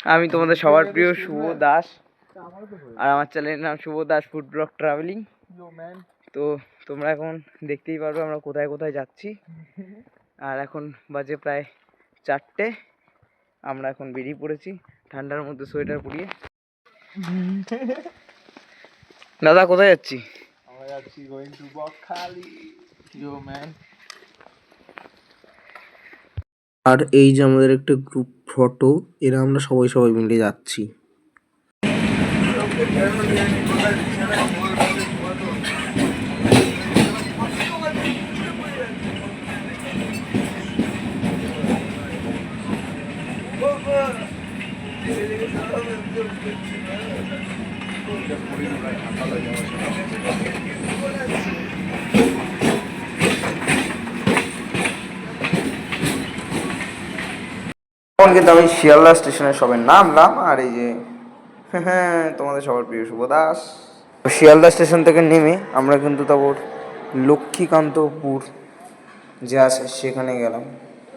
আমি তোমাদের সবার প্রিয় শুভ দাস, আর আমার চ্যানেলের নাম শুভ দাস ফুড ব্লগ ট্রাভেলিং। তো তোমরা এখন দেখতেই পারবে আমরা কোথায় কোথায় যাচ্ছি। আর এখন বাজে প্রায় 4টে। আমরা এখন বেরিয়ে পড়েছি ঠান্ডার মধ্যে সোয়েটার পরিয়ে। দাদা কোথায় যাচ্ছি? আমরা যাচ্ছি going to Bakkhali. Yo man. আর এই যে আমাদের একটা গ্রুপ ফটো, এরা আমরা সবাই মিলে যাচ্ছি। এখন কিন্তু আমি শিয়ালদা স্টেশনে সবে নামলাম, আর এই যে তোমাদের সবার প্রিয় শুভ দাস। শিয়ালদা স্টেশন থেকে নেমে আমরা কিন্তু তারপর লক্ষ্মীকান্তপুর যে আছে সেখানে গেলাম,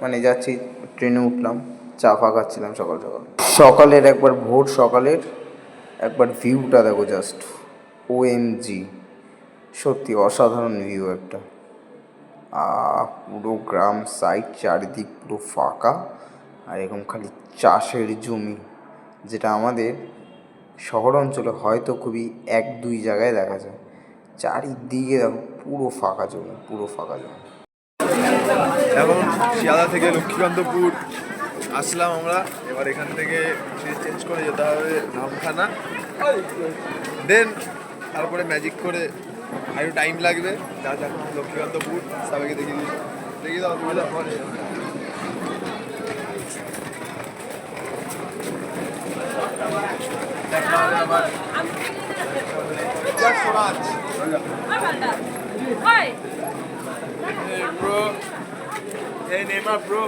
মানে যাচ্ছি, ট্রেনে উঠলাম, চা ফা খাচ্ছিলাম সকাল সকাল। সকালের একবার ভোর সকালের একবার ভিউটা দেখো, জাস্ট OMG, সত্যি অসাধারণ ভিউ একটা। পুরো গ্রাম সাইড, চারিদিক পুরো ফাঁকা, আর এরকম খালি চাষের জমি, যেটা আমাদের শহর অঞ্চলে হয়তো খুবই 1-2 জায়গায় দেখা যায়। চারিদিকে দেখো পুরো ফাঁকা জমি, পুরো ফাঁকা জমি। এখন শিয়ালদা থেকে লক্ষ্মীকান্তপুর আসলাম আমরা। এবার এখান থেকে চেঞ্জ করে যেতে হবে নামখানা, দেন তারপরে ম্যাজিক করে আরও টাইম লাগবে। যা এখন লক্ষ্মীকান্তপুর সবাইকে দেখিয়ে দাও তুমি পরে। Bro, hey Neymar, bro.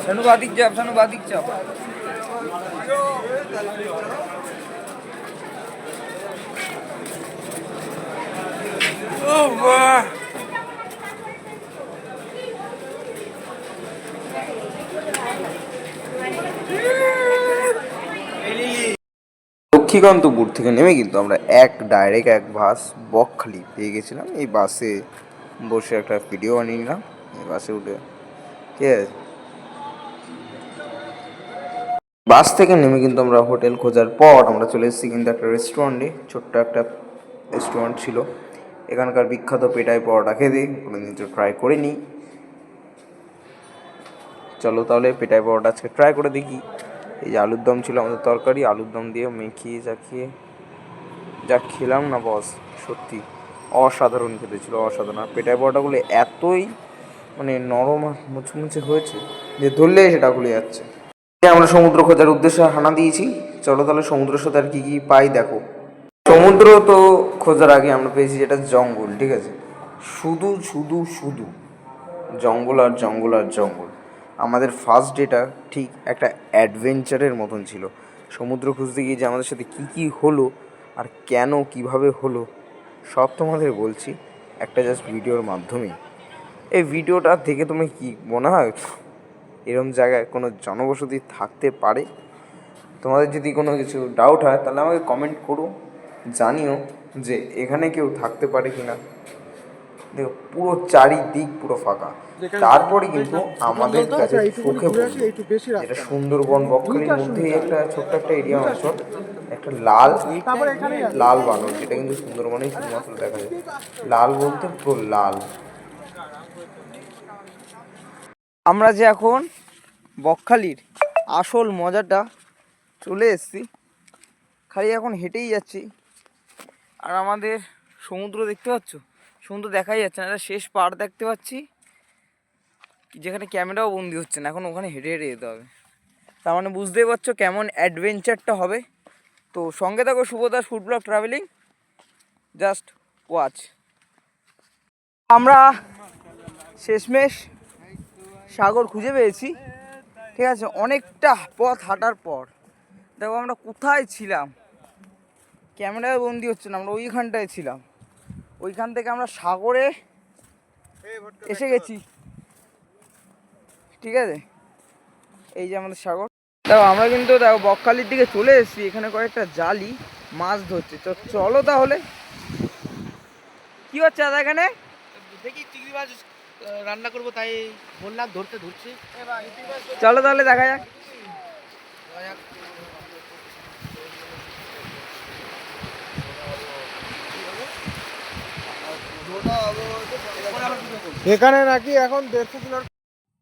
Sanu badik jab. Oh, wow. Lakshmikantapur থেকে নেমে কিন্তু আমরা ডাইরেক্ট এক বাস বকখালি পেয়ে গেছিলাম। এই বাসে বসে একটা ভিডিও বানিয়ে নিলাম এই বাসে উঠে, ঠিক আছে। বাস থেকে নেমে কিন্তু আমরা হোটেল খোঁজার পর আমরা চলে এসেছি কিন্তু একটা রেস্টুরেন্টে। ছোট্ট একটা রেস্টুরেন্ট ছিল, এখানকার বিখ্যাত পেটাই পরোটা খেতে কোনোদিন তো ট্রাই করে নিই। চলো তাহলে পেটাই পরোটা আজকে ট্রাই করে দেখি। এই যে আলুর দম ছিল আমাদের তরকারি, আলুর দম দিয়ে মেখিয়ে যা খেলাম না বস, সত্যি অসাধারণ খেতে ছিল, অসাধারণ। আর পেটাই পরোটাগুলো এতই মানে নরম আর মুচমুচে হয়েছে যে ধরলে সেটা খুলে যাচ্ছে। আমরা সমুদ্র খোঁজার উদ্দেশ্যে হানা দিয়েছি। চলো তাহলে সমুদ্রের সাথে আর কী কী পাই দেখো। সমুদ্র তো খোঁজার আগে আমরা পেয়েছি যেটা জঙ্গল, ঠিক আছে। শুধু জঙ্গল আর জঙ্গল আর জঙ্গল। আমাদের ফার্স্ট ডেটা ঠিক একটা অ্যাডভেঞ্চারের মতন ছিল। সমুদ্র খুঁজতে গিয়ে যে আমাদের সাথে কী হলো আর কেন কীভাবে হলো সব তোমাদের বলছি একটা জাস্ট ভিডিওর মাধ্যমেই। এই ভিডিওটা দেখে তুমি কি মনে হয় এরম জায়গায় কোনো জনবসতি থাকতে পারে? তোমাদের যদি কোনো কিছু ডাউট হয় তাহলে আমাকে কমেন্ট করো, জানিও যে এখানে কেউ থাকতে পারে কি না। দেখো পুরো চারিদিক পুরো ফাঁকা। তারপরে কিন্তু আমাদের কাছে চোখে পড়লো যেটা সুন্দরবন বকখালির মধ্যেই একটা ছোট্ট একটা এরিয়া অঞ্চল, একটা লাল বানর, যেটা কিন্তু সুন্দরবনেই শুধুমাত্র দেখা যায়। লাল বলতে পুরো লাল। আমরা যে এখন বকখালির আসল মজাটা চলে এসেছি, খালি এখন হেঁটেই যাচ্ছি। আর আমাদের সমুদ্র দেখতে পাচ্ছ, সমুদ্র দেখাই যাচ্ছে না, একটা শেষ পাড় দেখতে পাচ্ছি যেখানে ক্যামেরাও বন্দি হচ্ছে না, এখন ওখানে হেঁটে যেতে হবে। তার মানে বুঝতেই পারছো কেমন অ্যাডভেঞ্চারটা হবে। তো সঙ্গে থাকো Shubho Das food blog travelling, just watch. আমরা শেষমেশ সাগর খুঁজে পেয়েছি, ঠিক আছে। অনেকটা পথ হাঁটার পর দেখো আমরা কোথায় ছিলাম, ক্যামেরায় বন্দি হচ্ছে না, আমরা ওইখানটায় ছিলাম। ওইখান থেকে আমরা সাগরে এসে গেছি, ঠিক আছে। এই যে আমাদের সাগর। দেখো আমরা কিন্তু দেখো বকখালির দিকে চলে এসেছি। এখানে কয়েকটা জালি মাছ ধরছে। তো চলো তাহলে। কি হচ্ছে দাদা এখানে? দেখি চিংড়ি মাছ রান্না করবো, তাই বললাম ধরছি। চলো তাহলে দেখা যাক। এখানে নাকি এখন 150 কিলো।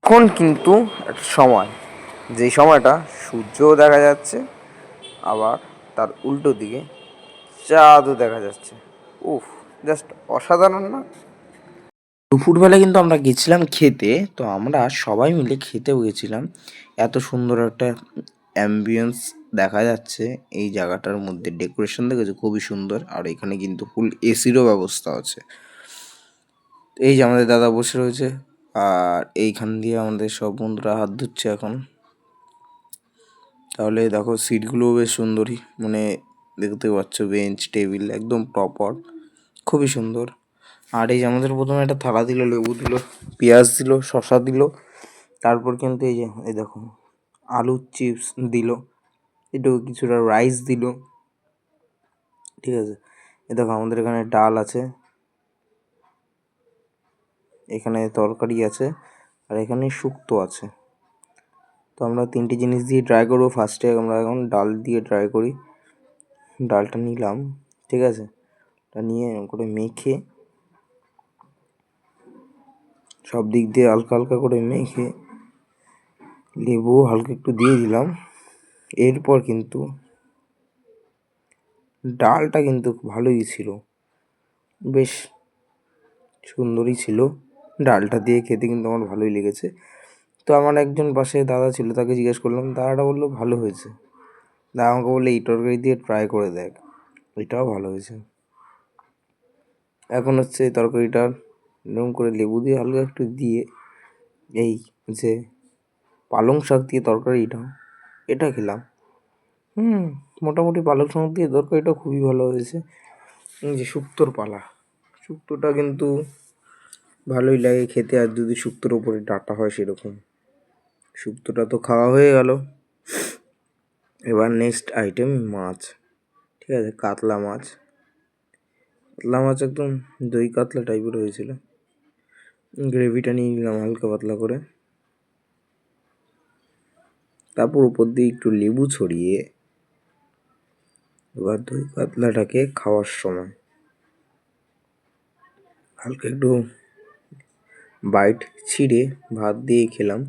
এখন কিন্তু একটা সময়, যেই সময়টা সূর্যও দেখা যাচ্ছে, আবার তার উল্টো দিকে চাঁদও দেখা যাচ্ছে। উফ, জাস্ট অসাধারণ না? দুপুরবেলা কিন্তু আমরা গেছিলাম খেতে, তো আমরা সবাই মিলে খেতেও গেছিলাম। এত সুন্দর একটা অ্যাম্বিয়েন্স দেখা যাচ্ছে এই জায়গাটার মধ্যে। ডেকোরেশন দেখেছো, খুবই সুন্দর। আর এখানে কিন্তু ফুল এসিরও ব্যবস্থা আছে। এই যে আমাদের দাদা বসে রয়েছে, আর এইখান দিয়ে আমাদের সব বন্ধুরা হাত ধুচ্ছে এখন। তাহলে দেখো সিটগুলোও বেশ সুন্দরই, মানে দেখতে পাচ্ছ বেঞ্চ টেবিল একদম প্রপার, খুবই সুন্দর। আর এই যে আমাদের প্রথমে একটা থালা দিল, লেবু দিল, পেঁয়াজ দিল, শসা দিল। তারপর কিন্তু এই যে এই দেখো আলুর চিপস দিল, একটু কিছুটা রাইস দিল, ঠিক আছে। এ দেখো আমাদের এখানে ডাল আছে, এখানে তরকারি আছে, আর এখানে শুক্তো আছে। তো আমরা তিনটে জিনিস দিয়ে ট্রাই করবো। ফার্স্টে আমরা এখন ডাল দিয়ে ট্রাই করি। ডালটা নিলাম, ঠিক আছে। এটা নিয়ে এরকম করে মেখে, সব দিক দিয়ে হালকা হালকা করে মেখে, লেবু হালকা একটু দিয়ে দিলাম। এরপর কিন্তু ডালটা কিন্তু ভালোই ছিল, বেশ সুন্দরই ছিল। ডালটা দিয়ে খেতে কিন্তু আমার ভালোই লেগেছে। তো আমার একজন পাশে দাদা ছিল, তাকে জিজ্ঞেস করলাম, দাদাটা বললো ভালো হয়েছে। দাদা আমাকে বললো এই তরকারি দিয়ে ট্রাই করে দেখ, এটাও ভালো হয়েছে। এখন হচ্ছে এই তরকারিটা এরকম করে লেবু দিয়ে হালকা একটু দিয়ে, এই যে পালং শাক দিয়ে তরকারিটা, এটা খেলাম। মোটামুটি পালং শাক দিয়ে তরকারিটা খুবই ভালো হয়েছে। এই যে শুক্তোর পালা, শুক্তোটা কিন্তু ভালোই লাগে খেতে, আর যদি শুক্তোর ওপরে ডাঁটা হয় সেরকম। শুক্তোটা তো খাওয়া হয়ে গেল। এবার নেক্সট আইটেম মাছ, ঠিক আছে। কাতলা মাছ, কাতলা মাছ একদম দই কাতলা টাইপের হয়েছিল। গ্রেভিটা নিয়ে নিলাম হালকা পাতলা করে। তারপর উপর দিয়ে একটু লেবু ছড়িয়ে, এবার দই কাতলাটাকে খাওয়ার সময় হালকা একটু বাইট ছিঁড়ে ভাত দিয়ে খেলাম।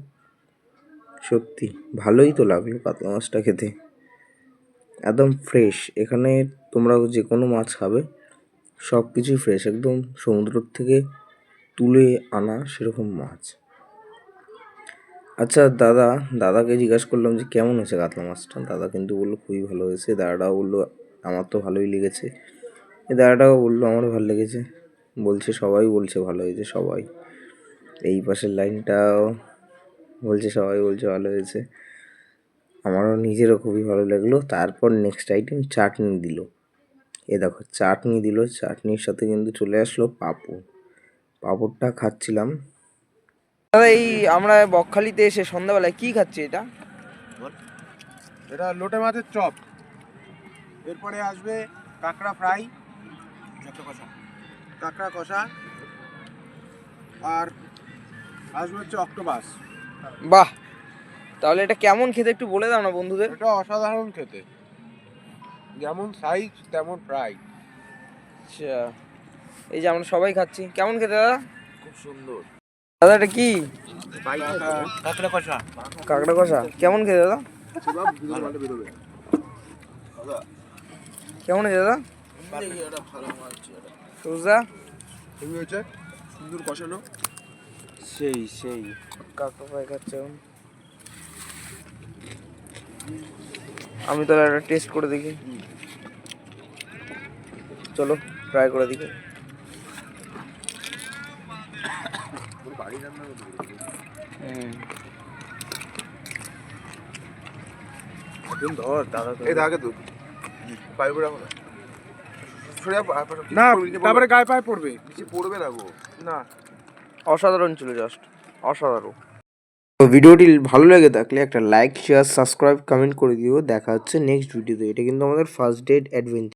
সত্যি ভালোই তো লাগলো কাতলা মাছটা খেতে, একদম ফ্রেশ। এখানে তোমরা যে কোনো মাছ খাবে সব কিছুই ফ্রেশ, একদম সমুদ্র থেকে তুলে আনা সেরকম মাছ। আচ্ছা দাদাকে জিজ্ঞাসা করলাম যে কেমন হয়েছে কাতলা মাছটা। দাদা কিন্তু বললো খুবই ভালো হয়েছে। দাদাটাও বললো আমার তো ভালোই লেগেছে। এই দাদাটাও বললো আমারও ভালো লেগেছে। বলছে সবাই বলছে ভালো হয়েছে, সবাই। এই পাশের লাইনটাও বলছে, সবাই বলছে ভালো হয়েছে। আমারও নিজেরও খুবই ভালো লাগলো। তারপর নেক্সট আইটেম চাটনি দিল। এ দেখো চাটনি দিল, চাটনির সাথে কিন্তু চলে আসলো পাঁপড়। পাঁপড়টা খাচ্ছিলাম। দাদা এই আমরা বকখালিতে এসে সন্ধ্যাবেলায় কি খাচ্ছি এটা? এটা লোটে মাছের চপ। এরপরে আসবে কাঁকড়া ফ্রাই, কাঁকড়া কষা, আর আসবে হচ্ছে অক্টোপাস। বাহ, তাহলে এটা কেমন খেতে একটু বলে দাও না বন্ধুদের। এটা অসাধারণ খেতে, যেমন সাইজ তেমন ফ্রাই। আচ্ছা, এই যে আমরা সবাই খাচ্ছি, কেমন খেতে দাদা? খুব সুন্দর। দাদা এটা কি? কাঁকড়া কষা। কাঁকড়া কষা কেমন খেতে দাদা? কেমন হয়েছে দাদা? সুজা হেভি হয়েছে, সুন্দর কষানো। সেই কাঁকড়া ফ্রাই খাচ্ছে এখন। আমি তাহলে একটা টেস্ট করে দেখি। চলো ট্রাই করে দেখি। ধর দাদা, এই দাদাকে তো পাইবো রাখো না। সরে যা, না নিচে পড়বে। তারপরে গায়ে পায়ে পড়বে। নিচে পড়বে না গো। না অসাধারণ ছিল, জাস্ট অসাধারণ। তো ভিডিওটি ভালো লেগে থাকলে একটা লাইক, শেয়ার, সাবস্ক্রাইব, কমেন্ট করে দিও। দেখা হচ্ছে নেক্সট ভিডিওতে। এটা কিন্তু আমাদের ফার্স্ট ডেট অ্যাডভেঞ্চার।